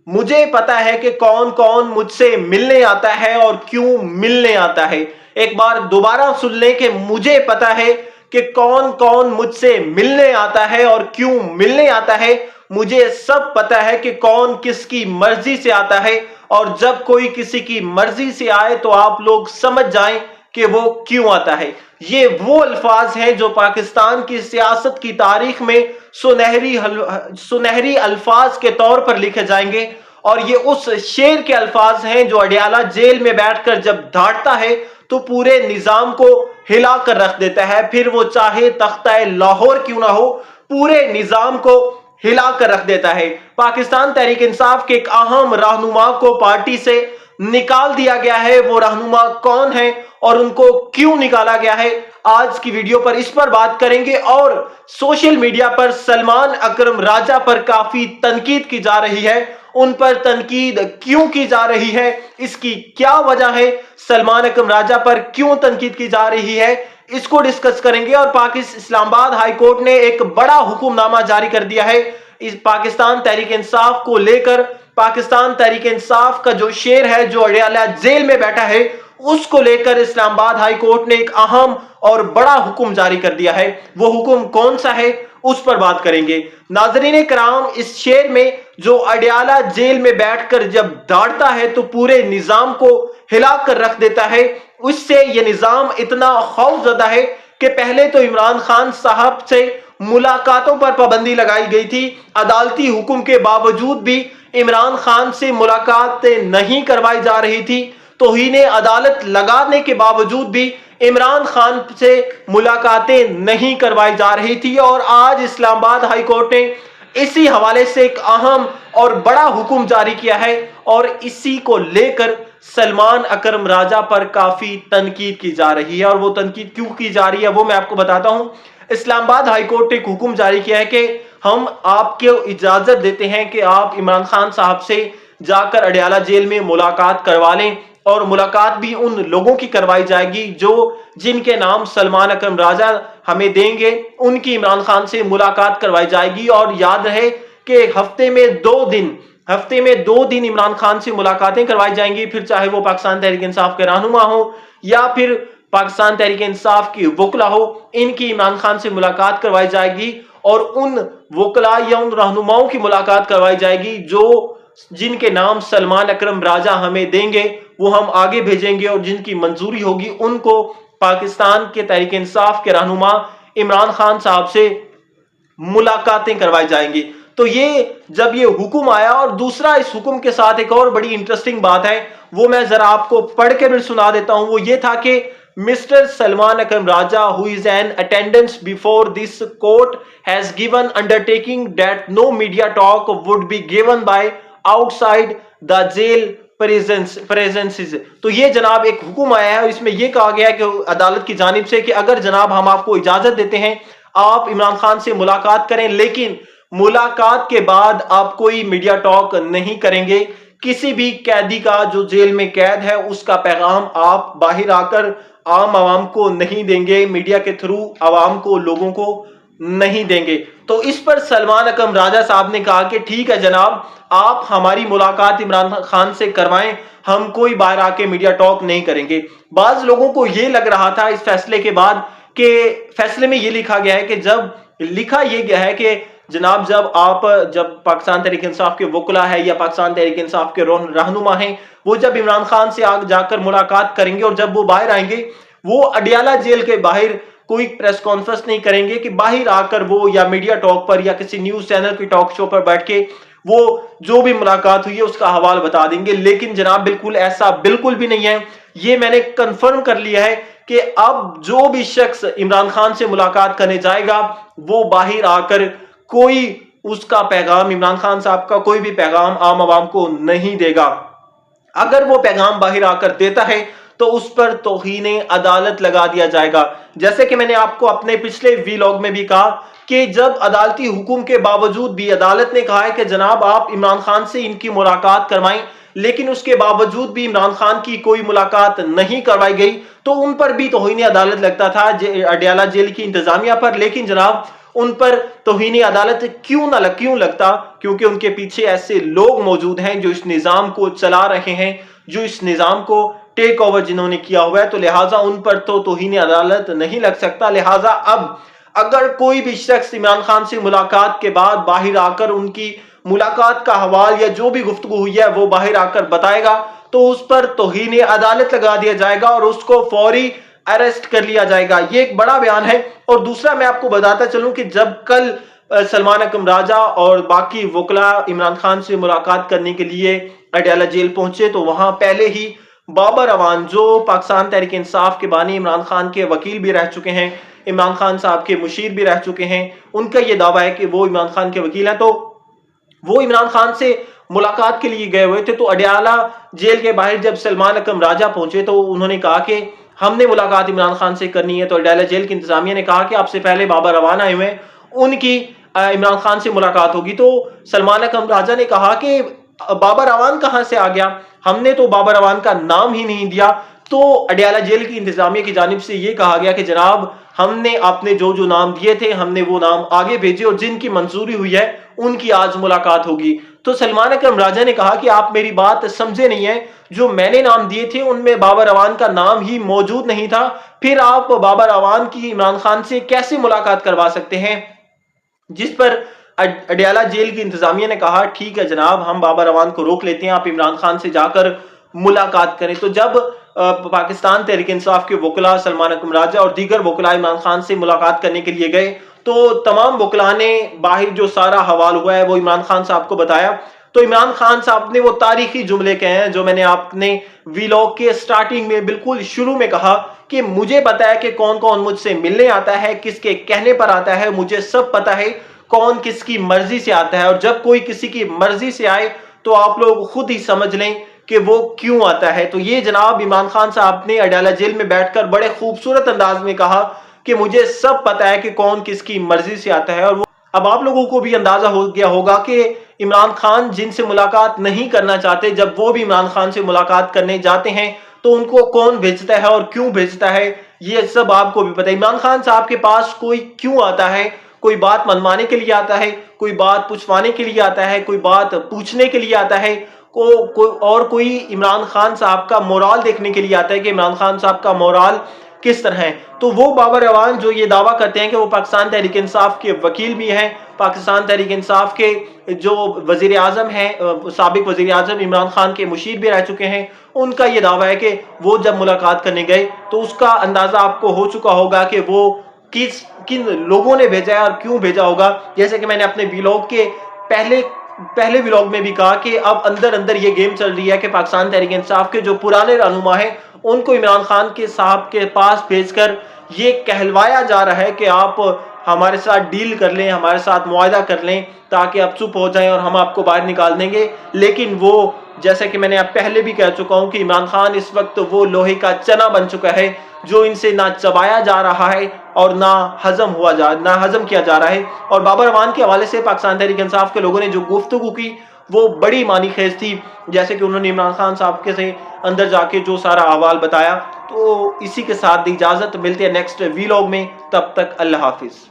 مجھے پتا ہے کہ کون کون مجھ سے ملنے آتا ہے اور کیوں ملنے آتا ہے۔ ایک بار دوبارہ سن لیں کہ مجھے پتا ہے کہ کون کون مجھ سے ملنے آتا ہے اور کیوں ملنے آتا ہے۔ مجھے سب پتا ہے کہ کون کس کی مرضی سے آتا ہے، اور جب کوئی کسی کی مرضی سے آئے تو آپ لوگ سمجھ جائیں کہ وہ کیوں آتا ہے۔ یہ وہ الفاظ ہیں جو پاکستان کی سیاست کی تاریخ میں سنہری الفاظ کے طور پر لکھے جائیں گے، اور یہ اس شیر کے الفاظ ہیں جو اڈیالہ جیل میں بیٹھ کر جب دھاڑتا ہے تو پورے نظام کو ہلا کر رکھ دیتا ہے، پھر وہ چاہے تختہ لاہور کیوں نہ ہو، پورے نظام کو ہلا کر رکھ دیتا ہے۔ پاکستان تحریک انصاف کے ایک اہم رہنما کو پارٹی سے نکال دیا گیا ہے۔ وہ رہنما کون ہے اور ان کو کیوں نکالا گیا ہے، آج کی ویڈیو پر اس پر بات کریں گے۔ اور سوشل میڈیا پر سلمان اکرم راجہ پر کافی تنقید کی جا رہی ہے، ان پر تنقید کیوں کی جا رہی ہے، اس کی کیا وجہ ہے، سلمان اکرم راجہ پر کیوں تنقید کی جا رہی ہے، اس کو ڈسکس کریں گے۔ اور اسلام آباد ہائی کورٹ نے ایک بڑا حکم نامہ جاری کر دیا ہے اس پاکستان تحریک انصاف کو لے کر۔ پاکستان تحریک انصاف کا جو شیر ہے جو اڈیالہ جیل میں بیٹھا ہے، اس کو لے کر اسلام آباد ہائی کورٹ نے ایک اہم اور بڑا حکم جاری کر دیا ہے۔ وہ حکم کون سا ہے، اس پر بات کریں گے۔ ناظرین کرام، اس شیر میں جو اڈیالہ جیل میں بیٹھ کر جب داڑتا ہے تو پورے نظام کو ہلا کر رکھ دیتا ہے، اس سے یہ نظام اتنا خوف زدہ ہے کہ پہلے تو عمران خان صاحب سے ملاقاتوں پر پابندی لگائی گئی تھی، عدالتی حکم کے باوجود بھی عمران خان سے ملاقاتیں نہیں کروائی جا رہی تھی، توہین عدالت لگانے کے باوجود بھی عمران خان سے ملاقاتیں نہیں کروائی جا رہی تھی۔ اور آج اسلام آباد ہائی کورٹ نے اسی حوالے سے ایک اہم اور بڑا حکم جاری کیا ہے، اور اسی کو لے کر سلمان اکرم راجہ پر کافی تنقید کی جا رہی ہے۔ اور وہ تنقید کیوں کی جا رہی ہے وہ میں آپ کو بتاتا ہوں۔ اسلام آباد ہائی کورٹ نے ایک حکم جاری کیا ہے کہ ہم آپ کو اجازت دیتے ہیں کہ آپ عمران خان صاحب سے جا کر اڈیالہ جیل میں ملاقات کروا لیں، اور ملاقات بھی ان لوگوں کی کروائی جائے گی جن کے نام سلمان اکرم راجہ ہمیں دیں گے، ان کی عمران خان سے ملاقات کروائی جائے گی۔ اور یاد رہے کہ ہفتے میں دو دن عمران خان سے ملاقاتیں کروائی جائیں گی، پھر چاہے وہ پاکستان تحریک انصاف کے رہنما ہو یا پھر پاکستان تحریک انصاف کی وکلا ہو، ان کی عمران خان سے ملاقات کروائی جائے گی، اور ان وکلا یا ان رہنماؤں کی ملاقات کروائی جائے گی جن کے نام سلمان اکرم راجہ ہمیں دیں گے، وہ ہم آگے بھیجیں گے، اور جن کی منظوری ہوگی ان کو پاکستان کے تحریک انصاف کے رہنما عمران خان صاحب سے ملاقاتیں کروائی جائیں گی۔ تو یہ جب یہ حکم آیا، اور دوسرا اس حکم کے ساتھ ایک اور بڑی انٹرسٹنگ بات ہے، وہ میں ذرا آپ کو پڑھ کے بھی سنا دیتا ہوں۔ وہ یہ تھا کہ Mr. Salman Akram Raja, who is in attendance before this court, has given undertaking that no media talk would be given by outside the jail premises۔ تو یہ جناب ایک حکم آیا ہے، اس میں یہ کہا گیا ہے کہ عدالت کی جانب سے کہ اگر جناب ہم آپ کو اجازت دیتے ہیں آپ عمران خان سے ملاقات کریں، لیکن ملاقات کے بعد آپ کوئی میڈیا ٹاک نہیں کریں گے، کسی بھی قیدی کا جو جیل میں قید ہے اس کا پیغام آپ باہر آ کر عام عوام کو نہیں دیں گے، میڈیا کے تھرو عوام کو، لوگوں کو نہیں دیں گے۔ تو اس پر سلمان اکرم راجہ صاحب نے کہا کہ ٹھیک ہے جناب، آپ ہماری ملاقات عمران خان سے کروائیں، ہم کوئی باہر آ کے میڈیا ٹاک نہیں کریں گے۔ بعض لوگوں کو یہ لگ رہا تھا اس فیصلے کے بعد کہ فیصلے میں یہ لکھا گیا ہے کہ لکھا یہ گیا ہے کہ جناب جب پاکستان تحریک انصاف کے وکلا ہے یا پاکستان تحریک انصاف کے رہنما ہیں، وہ جب عمران خان سے جا کر ملاقات کریں گے، اور جب وہ باہر آئیں گے وہ اڈیالہ جیل کے باہر کوئی پریس کانفرنس نہیں کریں گے کہ باہر آ کر وہ یا میڈیا ٹاک پر یا کسی نیوز چینل کی ٹاک شو پر بیٹھ کے وہ جو بھی ملاقات ہوئی ہے اس کا حوال بتا دیں گے۔ لیکن جناب بالکل ایسا بالکل بھی نہیں ہے، یہ میں نے کنفرم کر لیا ہے کہ اب جو بھی شخص عمران خان سے ملاقات کرنے جائے گا وہ باہر آ کر کوئی اس کا پیغام، عمران خان صاحب کا کوئی بھی پیغام عام عوام کو نہیں دے گا۔ اگر وہ پیغام باہر آ کر دیتا ہے تو اس پر توہین عدالت لگا دیا جائے گا۔ جیسے کہ میں نے آپ کو اپنے پچھلے ویلاگ میں بھی کہا کہ جب عدالتی حکم کے باوجود بھی عدالت نے کہا ہے کہ جناب آپ عمران خان سے ان کی ملاقات کروائیں، لیکن اس کے باوجود بھی عمران خان کی کوئی ملاقات نہیں کروائی گئی، تو ان پر بھی توہین عدالت لگتا تھا اڈیالہ جیل کی انتظامیہ پر۔ لیکن جناب ان پر توہین عدالت کیوں لگتا؟ کیونکہ ان کے پیچھے ایسے لوگ موجود ہیں جو اس نظام کو چلا رہے ہیں، جو اس نظام کو ٹیک اوور جنہوں نے کیا ہوا ہے، تو لہٰذا ان پر تو توہین عدالت نہیں لگ سکتا۔ لہٰذا اب اگر کوئی بھی شخص عمران خان سے ملاقات کے بعد باہر آ کر ان کی ملاقات کا حوال یا جو بھی گفتگو ہوئی ہے وہ باہر آ کر بتائے گا تو اس پر توہین عدالت لگا دیا جائے گا اور اس کو فوری اریسٹ کر لیا جائے گا۔ یہ ایک بڑا بیان ہے۔ اور دوسرا میں آپ کو بتاتا چلوں کہ جب کل سلمان اکرم راجہ اور باقی وکلاء عمران خان سے ملاقات کرنے کے لیے اڈیالہ جیل پہنچے تو وہاں پہلے ہی بابر اعوان جو پاکستان تحریک انصاف کے بانی عمران خان کے وکیل بھی رہ چکے ہیں، عمران خان صاحب کے مشیر بھی رہ چکے ہیں، ان کا یہ دعویٰ ہے کہ وہ عمران خان کے وکیل ہیں، تو وہ عمران خان سے ملاقات کے لیے گئے ہوئے تھے۔ تو اڈیالہ جیل کے باہر جب سلمان اکرم راجہ پہنچے تو انہوں نے کہا کہ ہم نے ملاقات عمران خان سے کرنی ہے، تو اڈیالہ جیل کی انتظامیہ نے کہا کہ آپ سے پہلے بابر اعوان آئے ہوئے ہیں، ان کی عمران خان سے ملاقات ہوگی۔ تو سلمان اکرم راجہ نے کہا کہ بابر اعوان کہاں سے آ گیا، ہم نے تو بابر اعوان کا نام ہی نہیں دیا۔ تو اڈیالہ جیل کی انتظامیہ کی جانب سے یہ کہا گیا کہ جناب ہم نے آپ نے جو نام دیے تھے ہم نے وہ نام آگے بھیجے اور جن کی منظوری ہوئی ہے ان کی آج ملاقات ہوگی۔ تو سلمان اکرم راجہ نے کہا کہ آپ میری بات سمجھے نہیں ہیں، جو میں نے نام دیے تھے ان میں بابر اعوان کا نام ہی موجود نہیں تھا، پھر آپ بابر اعوان کی عمران خان سے کیسے ملاقات کروا سکتے ہیں؟ جس پر اڈیالہ جیل کی انتظامیہ نے کہا ٹھیک ہے جناب ہم بابر اعوان کو روک لیتے ہیں، آپ عمران خان سے جا کر ملاقات کریں۔ تو جب پاکستان تحریک انصاف کے وکلاء سلمان اکرم راجہ اور دیگر وکلاء عمران خان سے ملاقات کرنے کے لیے گئے تو تمام وکلاء نے باہر جو سارا حوال ہوا ہے وہ عمران خان صاحب کو بتایا۔ تو عمران خان صاحب نے وہ تاریخی جملے کہے ہیں جو میں نے آپ نے ویلاگ کے سٹارٹنگ میں بالکل شروع میں کہا کہ مجھے پتا ہے کہ کون کون مجھ سے ملنے آتا ہے، کس کے کہنے پر آتا ہے، مجھے سب پتا ہے کون کس کی مرضی سے آتا ہے، اور جب کوئی کسی کی مرضی سے آئے تو آپ لوگ خود ہی سمجھ لیں کہ وہ کیوں آتا ہے۔ تو یہ جناب عمران خان صاحب نے اڈیالہ جیل میں بیٹھ کر بڑے خوبصورت انداز میں کہا کہ مجھے سب پتا ہے کہ کون کس کی مرضی سے آتا ہے۔ اور اب آپ لوگوں کو بھی اندازہ ہو گیا ہوگا کہ عمران خان جن سے ملاقات نہیں کرنا چاہتے جب وہ بھی عمران خان سے ملاقات کرنے جاتے ہیں تو ان کو کون بھیجتا ہے اور کیوں بھیجتا ہے، یہ سب آپ کو بھی پتا ہے۔ عمران خان صاحب کے پاس کوئی کیوں آتا ہے، کوئی بات منوانے کے لیے آتا ہے، کوئی بات پوچھوانے کے لیے آتا ہے، کوئی بات پوچھنے کے لیے آتا ہے، کوئی عمران خان صاحب کا مورال دیکھنے کے لیے آتا ہے کہ عمران خان صاحب کا مورال کس طرح ہے۔ تو وہ بابر اعوان جو یہ دعویٰ کرتے ہیں کہ وہ پاکستان تحریک انصاف کے وکیل بھی ہیں، پاکستان تحریک انصاف کے جو وزیر اعظم ہیں، سابق وزیر اعظم عمران خان کے مشیر بھی رہ چکے ہیں، ان کا یہ دعویٰ ہے کہ وہ جب ملاقات کرنے گئے تو اس کا اندازہ آپ کو ہو چکا ہوگا کہ وہ کن لوگوں نے بھیجا ہے اور کیوں بھیجا ہوگا۔ جیسے کہ میں نے اپنے ویلاگ کے پہلے ویلاگ میں بھی کہا کہ اب اندر یہ گیم چل رہی ہے کہ پاکستان تحریک انصاف کے جو پرانے رہنما ہیں ان کو عمران خان کے صاحب کے پاس بھیج کر یہ کہلوایا جا رہا ہے کہ آپ ہمارے ساتھ ڈیل کر لیں، ہمارے ساتھ معاہدہ کر لیں تاکہ آپ چپ ہو جائیں اور ہم آپ کو باہر نکال دیں گے۔ لیکن وہ جیسے کہ میں نے اب پہلے بھی کہہ چکا ہوں کہ عمران خان اس وقت وہ لوہے کا چنا بن چکا ہے جو ان سے نہ چبایا جا رہا ہے اور نہ ہضم کیا جا رہا ہے۔ اور بابر اعوان کے حوالے سے پاکستان تحریک انصاف کے لوگوں نے جو گفتگو کی وہ بڑی معنی خیز تھی، جیسے کہ انہوں نے عمران خان صاحب کے سے اندر جا کے جو سارا احوال بتایا۔ تو اسی کے ساتھ اجازت، ملتے ہیں نیکسٹ ویلاگ میں، تب تک اللہ حافظ۔